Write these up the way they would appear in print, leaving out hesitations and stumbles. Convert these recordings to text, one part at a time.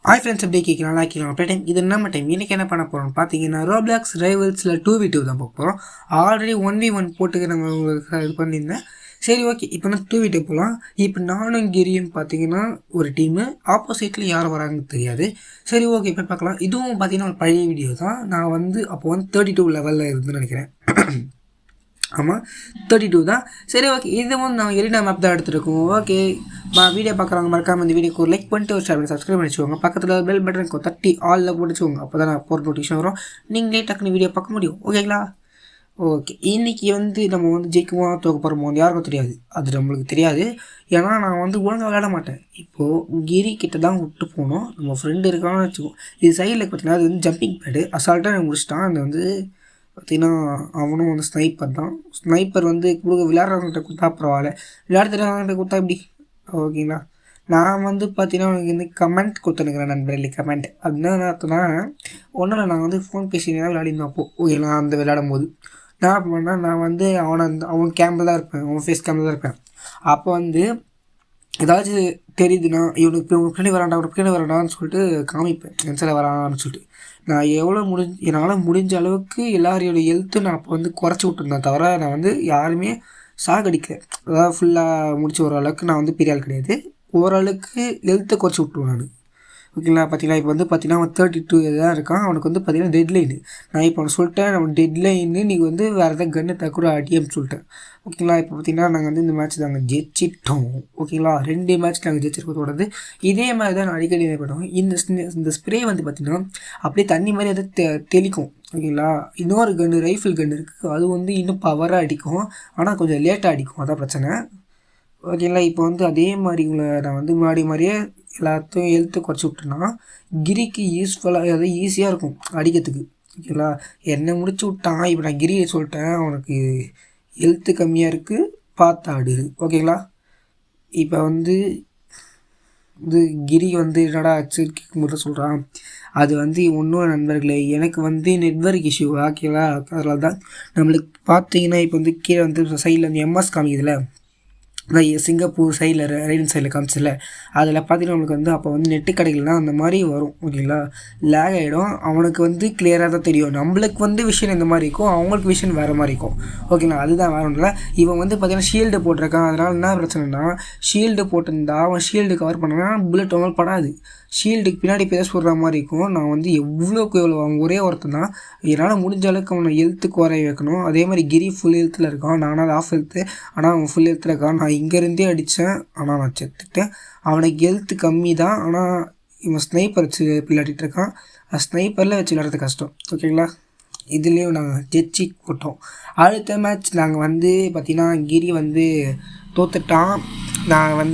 Hi friends, எப்படி கேட்கலாம் லாக்கிக்கலாம் அப்படியே டைம். இது நம்ம டைம் இன்றைக்கி என்ன பண்ண போகிறோம்னு பார்த்தீங்கன்னா, ரோப்ளாக்ஸ் ரைவல்ஸில் 2v2 தான் பார்க்க போகிறோம். ஆல்ரெடி 1v1 போட்டுக்கு நம்ம உங்களுக்கு இது பண்ணியிருந்தேன். சரி, ஓகே, இப்போ நான் 2v2 போகலாம். இப்போ நானும் கிரியும் பார்த்தீங்கன்னா ஒரு டீமு, ஆப்போசிட்டில் யார் வராங்கன்னு தெரியாது. சரி, ஓகே, இப்போ பார்க்கலாம். இதுவும் பார்த்தீங்கன்னா ஒரு பழைய வீடியோ தான். நான் அப்போ 32 லெவலில் இருந்துன்னு நினைக்கிறேன். ஆமாம், 32 தான். சரி, ஓகே, இதுவும் நான் எரினா மேப் தான் எடுத்துருக்கோம். ஓகே, வீடியோ பார்க்குறவங்க மறக்காமல் இந்த வீடியோக்கு ஒரு லைக் பண்ணிட்டு ஒரு ஷேர் பண்ணி சப்ஸ்கிரைப் பண்ணி வச்சுக்கோங்க. பக்கத்தில் பெல் பட்டனுக்கு தட்டி ஆலில் போட்டுச்சுக்கோங்க. அப்போ தான் நான் போகிற நோட்டிஃபிகேஷன் வரும். நீங்களே டக்குன்னு வீடியோ பார்க்க முடியும். ஓகேங்களா? ஓகே, இன்றைக்கி நம்ம ஜெயிக்குமா தோக்க போகிறோமோ யாருக்கும் தெரியாது. அது நம்மளுக்கு தெரியாது. ஏன்னா நான் ஒழுங்காக விளையாட மாட்டேன். இப்போது கிரி கிட்ட தான் விட்டு போகணும். நம்ம ஃப்ரெண்டு இருக்கான்னு வச்சுக்கோம். இது சைடில் பார்த்தீங்கன்னா அது ஜம்பிங் பேடு. அசால்ட்டாக நான் முடிச்சிட்டான். அது பார்த்திங்கன்னா அவனும் ஸ்னைப்பர் தான். ஸ்னைப்பர் விளையாடுறவங்கள்ட்ட கொடுத்தா பரவாயில்ல, விளையாட தெரியாதவங்கள்ட்ட கொடுத்தா எப்படி? ஓகேங்களா? நான் பார்த்தீங்கன்னா உனக்கு கமெண்ட் கொடுத்துனுக்கிறேன் நண்பர்களே. கமெண்ட் அப்படின்னா அர்த்தம்னா ஒன்றும் இல்லை, நான் ஃபோன் பேசினா விளையாடிருந்தோம். அப்போது ஓகேங்களா, அந்த விளையாடும் போது நான் பண்ணேன், நான் அவன் கேமில் தான் இருப்பேன், அவன் ஃபேஸ் கேமில் தான் இருப்பேன். அப்போ ஏதாச்சும் தெரியுதுன்னா இவனுக்கு பின்னாடி வராண்டான்னு சொல்லிட்டு காமிப்பேன், என்சில் வரான்னு சொல்லிட்டு. நான் என்னால் முடிஞ்ச அளவுக்கு எல்லாரையோட ஹெல்த்து நான் அப்போ குறைச்சி விட்டுருந்தேன். தவிர நான் யாருமே சாகடிக்கல. அதாவது ஃபுல்லாக முடிச்சு ஓரளவுக்கு நான் பெரிய ஆள் கிடையாது. ஓரளவுக்கு ஹெல்த்தை குறைச்சி விட்ருவேன் நான். ஓகேங்களா? பார்த்தீங்கன்னா இப்போ பார்த்தீங்கன்னா அவன் 32 தான் இருக்கான். அவனுக்கு பார்த்தீங்கன்னா டெட்லைனு. நான் இப்போ அவன் சொல்லிட்டேன், நம்ம டெட்லைன்னு நீங்கள் வேறு எதாவது கன்று தக்கூட அடியம்னு சொல்லிட்டேன். ஓகேங்களா? இப்போ பார்த்தீங்கன்னா நாங்கள் இந்த மேட்ச் நாங்கள் ஜெயிச்சிட்டோம். ஓகேங்களா? 2 மேட்ச் நாங்கள் ஜெயிச்சிருக்கோம் தொடர்ந்து. இதே மாதிரி தான் நான் அடிக்கடி பண்ணுவோம். இந்த ஸ்ப்ரே பார்த்தீங்கன்னா அப்படியே தண்ணி மாதிரி தெளிக்கும். ஓகேங்களா? இன்னொரு கன்று ரைஃபிள் கன்று இருக்குது. அது இன்னும் பவராக அடிக்கும். ஆனால் கொஞ்சம் லேட்டாக அடிக்கும். அதான் பிரச்சனை. ஓகேங்களா? இப்போ அதே மாதிரி உங்களை நான் முன்னாடி மாதிரியே எல்லாத்தையும் ஹெல்த்து குறைச்சி விட்டேன்னா கிரிக்கு யூஸ்ஃபுல்லாக அதாவது ஈஸியாக இருக்கும் அடிக்கிறதுக்கு. ஓகேங்களா? என்னை முடிச்சு விட்டான். இப்போ நான் கிரியை சொல்லிட்டேன், அவனுக்கு ஹெல்த்து கம்மியாக இருக்குது, பார்த்து ஆடு. ஓகேங்களா? இப்போ இது கிரி என்னடா ஆச்சு கேட்கும்போது சொல்கிறான். அது ஒன்றும் நண்பர்களே, எனக்கு நெட்வொர்க் இஷ்யூ. ஓகேங்களா? அதனால தான் நம்மளுக்கு பார்த்தீங்கன்னா இப்போ கீழே சைடில் எம்எஸ் காமிக்குதுல, சிங்கப்பூர் சைடில் ரைடன் சைடில் காமிச்சில்ல, அதில் பார்த்தீங்கன்னா நம்மளுக்கு அப்போ நெட்டு கிடைக்கலனா அந்த மாதிரி வரும். ஓகேங்களா? லேக் ஆகிடும். அவனுக்கு கிளியராக தான் தெரியும். நம்மளுக்கு விஷயம் இந்த மாதிரி இருக்கும், அவங்களுக்கு விஷயம் வேறு மாதிரி இருக்கும். ஓகேங்களா? அதுதான் வேறு ஒன்றும் இல்லை. இவன் பார்த்தீங்கன்னா ஷீல்டு போட்டிருக்கான். அதனால் என்ன பிரச்சனைனா, ஷீல்டு போட்டிருந்தா அவன் ஷீல்டு கவர் பண்ணனா புல்லட் அவனால் படாது. ஷீல்டுக்கு பின்னாடி பேச சொல்கிற மாதிரி இருக்கும். நான் எவ்வளோக்கு எவ்வளோ அவன் ஒரே ஒருத்தன் தான். என்னால் முடிஞ்ச அளவுக்கு அவனை ஹெல்த்துக்கு குறைய வைக்கணும். அதே மாதிரி கிரி ஃபுல் ஹெல்த்தில் இருக்கான். நானும் அது ஆஃப் ஹெல்த்து. ஆனால் அவன் ஃபுல் ஹெல்த்தில் இருக்கான். நான் இங்கேருந்தே அடித்தேன், ஆனால் நான் செத்துட்டேன். அவனுக்கு ஹெல்த்து கம்மி தான். ஆனால் இவன் ஸ்னைப்பர் வச்சு விளையாடிட்டு இருக்கான். ஸ்னைப்பரில் வச்சு விளையாடுறது கஷ்டம். ஓகேங்களா? இதுலேயும் நாங்கள் ஜெயிச்சு போட்டோம். அடுத்த மேட்ச் நாங்கள் பார்த்திங்கன்னா கிரி தோத்துட்டான். நான்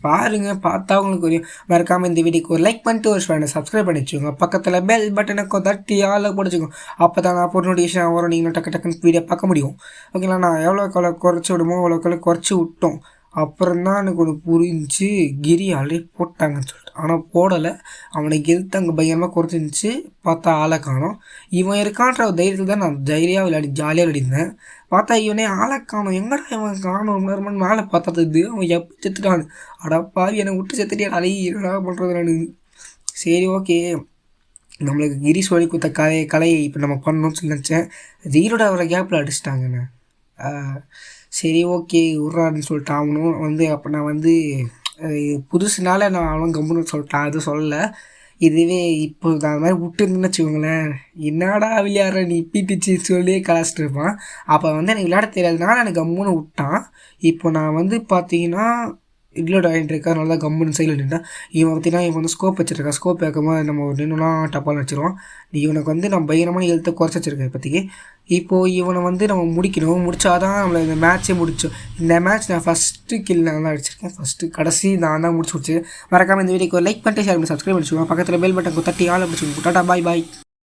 பாருங்க, பார்த்தா உங்களுக்கு தெரியும். மறக்காமல் இந்த வீடியோக்கு ஒரு லைக் பண்ணிட்டு ஒரு ஷேர் சப்ஸ்கிரைப் பண்ணி வச்சுக்கோங்க. பக்கத்தில் பெல் பட்டனுக்கு தட்டி ஆளை போட்டுச்சுக்கோங்க. அப்போ தான் நான் போட்டு நோட்டிஃபிகேஷன் வரும். நீங்களும் டக்குன்னு வீடியோ பார்க்க முடியும். ஓகேங்களா? நான் எவ்வளோ குறைச்சி விடுமோ அவ்வளோக்கு குறைச்சி விட்டோம். அப்புறம் தான் எனக்கு ஒன்று புரிஞ்சு, கிரி ஆல்ரெடி போட்டாங்கன்னு சொல்லிட்டு. ஆனால் போடலை. அவனுக்கு ஹெல்த் அங்கே பயங்கரமாக குறைச்சிருந்துச்சு. பார்த்தா ஆளை காணும். இவன் இருக்கான்ற தைரியத்தில் தான் நான் ஜாலியாக விளையாடிருந்தேன். பார்த்தா இவனே ஆளை காணும். எங்கடா இவன் காணும்? ரொம்ப நேரமாக மேலே பார்த்தது அவன் எப்போ செத்துட்டான். அடப்பாவி, என்னை விட்டு செத்துட்டியா அழகி, என்னடா பண்ணுறது நான்? சரி, ஓகே, நம்மளுக்கு கிரி சொல்லி கொடுத்த கலையை இப்போ நம்ம பண்ணணும்னு சொல்லி நினச்சேன். ஜீரோட அவரை கேப்பில் அடிச்சிட்டாங்கண்ணே. சரி, ஓகே, உர்றான்னு சொல்லிட்டு அவனும் அப்போ நான் புதுசுனால நான் அவனும் கம்முன்னு சொல்லிட்டான். அது சொல்லலை. இதுவே இப்போ அந்த மாதிரி விட்டுருந்துன்னு வச்சுக்கோங்களேன், என்னடா விளையாடுற நீ பீட்டிச்சு சொல்லி கலாச்சிட்டு இருப்பான். அப்போ எனக்கு விளையாட தெரியாதுனால எனக்கு கம்முன்னு விட்டான். இப்போ நான் பார்த்தீங்கன்னா இட்லோட ஆகிட்டு இருக்கா, நல்லா கம்முன்னு சைடில் நின்றேன். இவன் பார்த்தீங்கன்னா இவன் ஸ்கோப் வச்சுருக்கா. ஸ்கோப் வைக்கும்போது நம்ம ஒரு நின்றுலாம் டப்பால் வச்சுருவோம். இவனுக்கு நான் பயங்கரமான ஹெல்த்தை குறைச்சி வச்சுருக்கேன் இப்போதைக்கு. இப்போது இவனை நம்ம முடிக்கணும். முடிச்சாதான் நம்மளை இந்த மேட்ச்சே முடிச்சோம். இந்த மேட்ச் நான் ஃபஸ்ட்டு கில் நான் தான் அடிச்சிருக்கேன். ஃபஸ்ட்டு கடைசி நான் தான் முடிச்சு. மறக்காமல் இந்த வீடியோக்கு லைக் பண்ணிட்டு ஷேர் பண்ணி சப்ஸ்கிரைப் பண்ணிச்சுக்கோங்க. பக்கத்தில் பெல் பட்டன் தட்டி ஆள் பிடிச்சிக்கோங்க. டாடா, பாய் பாய்.